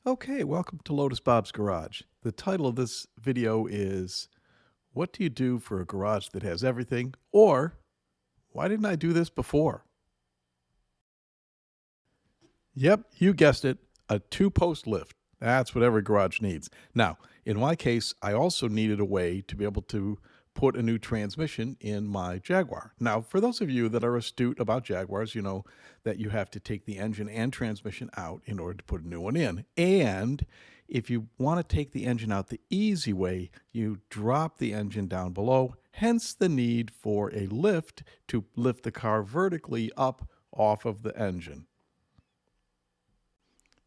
Okay, welcome to Lotus Bob's Garage. The title of this video is What do you do for a garage that has everything? Or why didn't I do this before? Yep, you guessed it, a two-post lift. That's what every garage needs. Now, in my case, I also needed a way to be able to put a new transmission in my Jaguar. Now, for those of you that are astute about Jaguars, you know that you have to take the engine and transmission out in order to put a new one in. And if you want to take the engine out the easy way, you drop the engine down below, hence the need for a lift to lift the car vertically up off of the engine.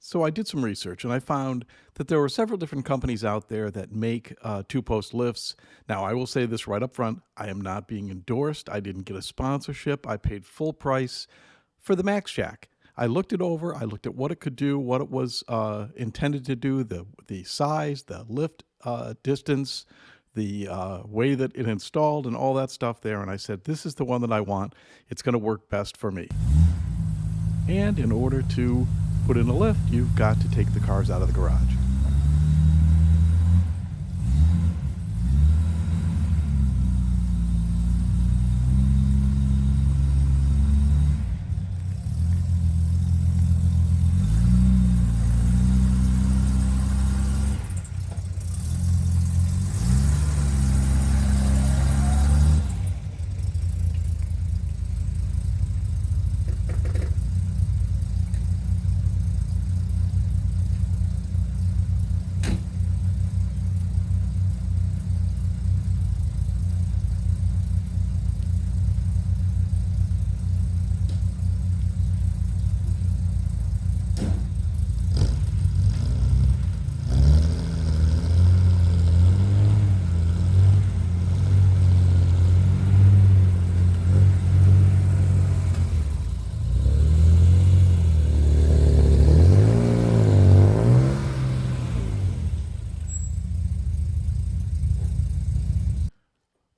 So I did some research and I found that there were several different companies out there that make two-post lifts. Now, I will say this right up front. I am not being endorsed. I didn't get a sponsorship. I paid full price for the MaxJax. I looked it over. I looked at what it could do, what it was intended to do, the size, the lift distance, the way that it installed and all that stuff there. And I said, this is the one that I want. It's going to work best for me. And in order to put in a lift, you've got to take the cars out of the garage.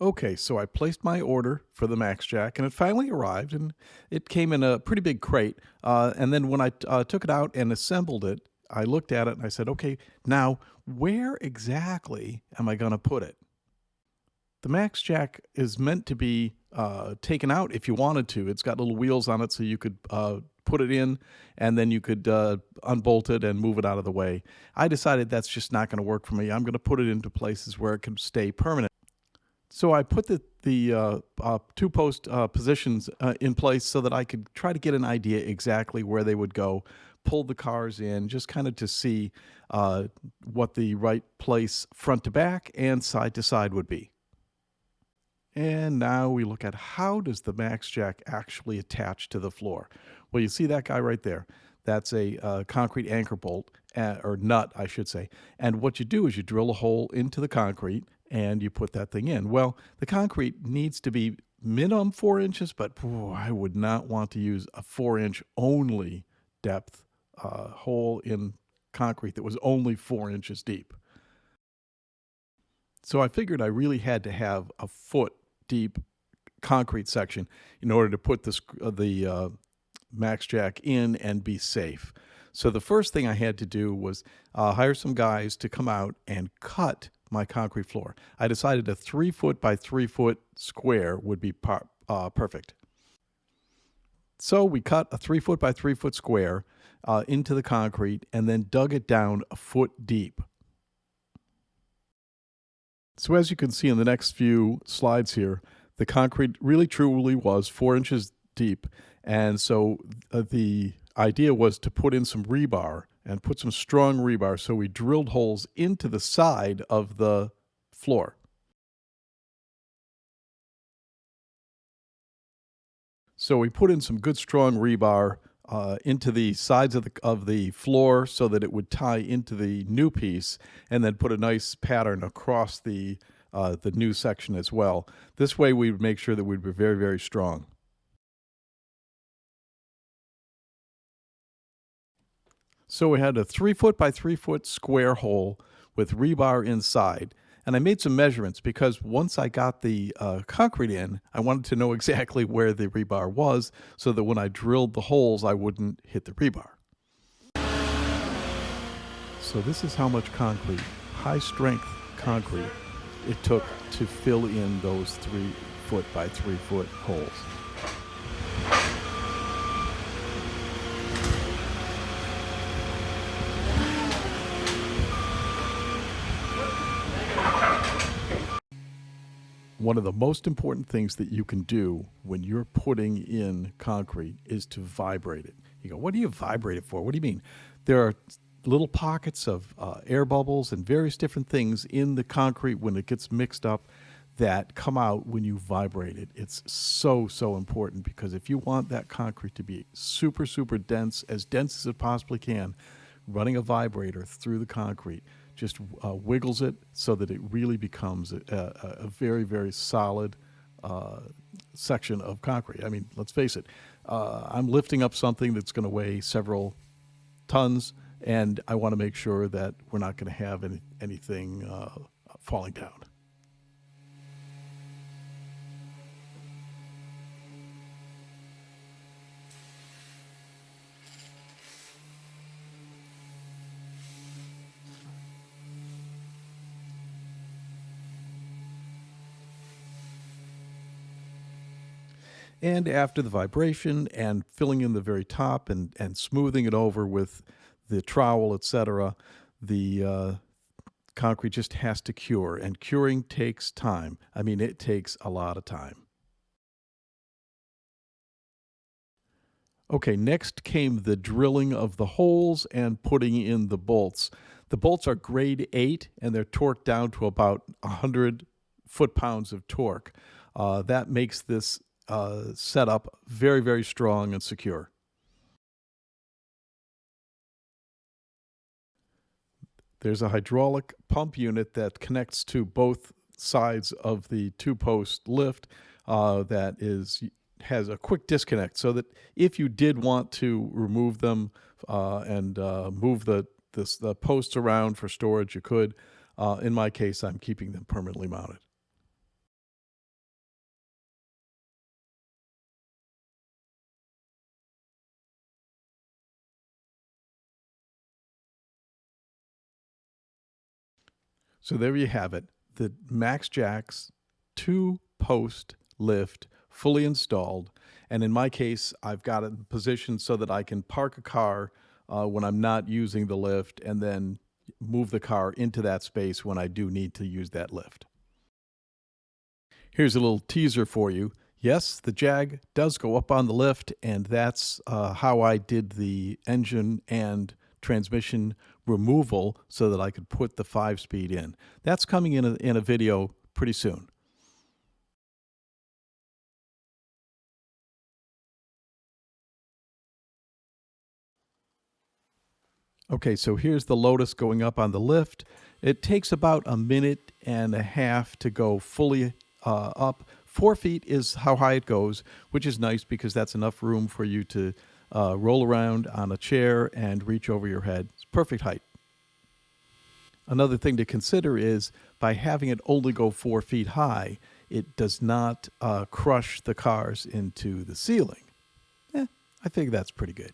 Okay, so I placed my order for the MaxJax, and it finally arrived, and it came in a pretty big crate. And then when I took it out and assembled it, I looked at it and I said, okay, now where exactly am I going to put it? The MaxJax is meant to be taken out if you wanted to. It's got little wheels on it so you could put it in, and then you could unbolt it and move it out of the way. I decided that's just not going to work for me. I'm going to put it into places where it can stay permanent. So I put the two-post positions in place so that I could try to get an idea exactly where they would go, pull the cars in, just kind of to see what the right place front to back and side to side would be. And now we look at how does the MaxJax actually attach to the floor. Well, you see that guy right there. That's a concrete anchor bolt, or nut, I should say. And what you do is you drill a hole into the concrete and you put that thing in. Well, the concrete needs to be minimum 4 inches, but I would not want to use a 4-inch only depth hole in concrete that was only 4 inches deep. So I figured I really had to have a foot deep concrete section in order to put the MaxJax in and be safe. So the first thing I had to do was hire some guys to come out and cut my concrete floor. I decided a 3-foot by 3-foot square would be perfect. So we cut a 3-foot by 3-foot square into the concrete and then dug it down a foot deep. So as you can see in the next few slides here, the concrete really truly was 4 inches deep. And so the idea was to put in some rebar and put some strong rebar. So we drilled holes into the side of the floor. So we put in some good strong rebar into the sides of the floor so that it would tie into the new piece, and then put a nice pattern across the new section as well. This way we would make sure that we'd be very, very strong. So we had a 3-foot by 3-foot square hole with rebar inside. And I made some measurements because once I got the concrete in, I wanted to know exactly where the rebar was so that when I drilled the holes, I wouldn't hit the rebar. So this is how much concrete, high strength concrete, it took to fill in those 3-foot by 3-foot holes. One of the most important things that you can do when you're putting in concrete is to vibrate it. You go, what do you vibrate it for? What do you mean? There are little pockets of air bubbles and various different things in the concrete when it gets mixed up that come out when you vibrate it. It's so, so important, because if you want that concrete to be super, super dense as it possibly can, running a vibrator through the concrete just wiggles it so that it really becomes a very, very solid section of concrete. I mean, let's face it, I'm lifting up something that's going to weigh several tons, and I want to make sure that we're not going to have anything falling down. And after the vibration and filling in the very top and smoothing it over with the trowel, etc., the concrete just has to cure. And curing takes time. I mean, it takes a lot of time. Okay, next came the drilling of the holes and putting in the bolts. The bolts are grade 8, and they're torqued down to about 100 foot-pounds of torque. That makes this setup very, very strong and secure. There's a hydraulic pump unit that connects to both sides of the two-post lift that has a quick disconnect, so that if you did want to remove them and move the posts around for storage, you could. In my case, I'm keeping them permanently mounted. So there you have it, the MaxJax 2-post lift, fully installed. And in my case, I've got it positioned so that I can park a car when I'm not using the lift, and then move the car into that space when I do need to use that lift. Here's a little teaser for you. Yes, the Jag does go up on the lift, and that's how I did the engine and transmission removal so that I could put the 5-speed in. That's coming in a video pretty soon. Okay, so here's the Lotus going up on the lift. It takes about a minute and a half to go fully up. 4 feet is how high it goes, which is nice because that's enough room for you to roll around on a chair and reach over your head. It's perfect height. Another thing to consider is by having it only go 4 feet high, it does not crush the cars into the ceiling. I think that's pretty good.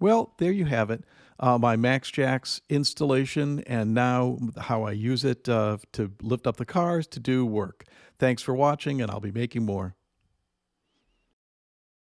Well, there you have it. My MaxJax installation, and now how I use it to lift up the cars to do work. Thanks for watching, and I'll be making more.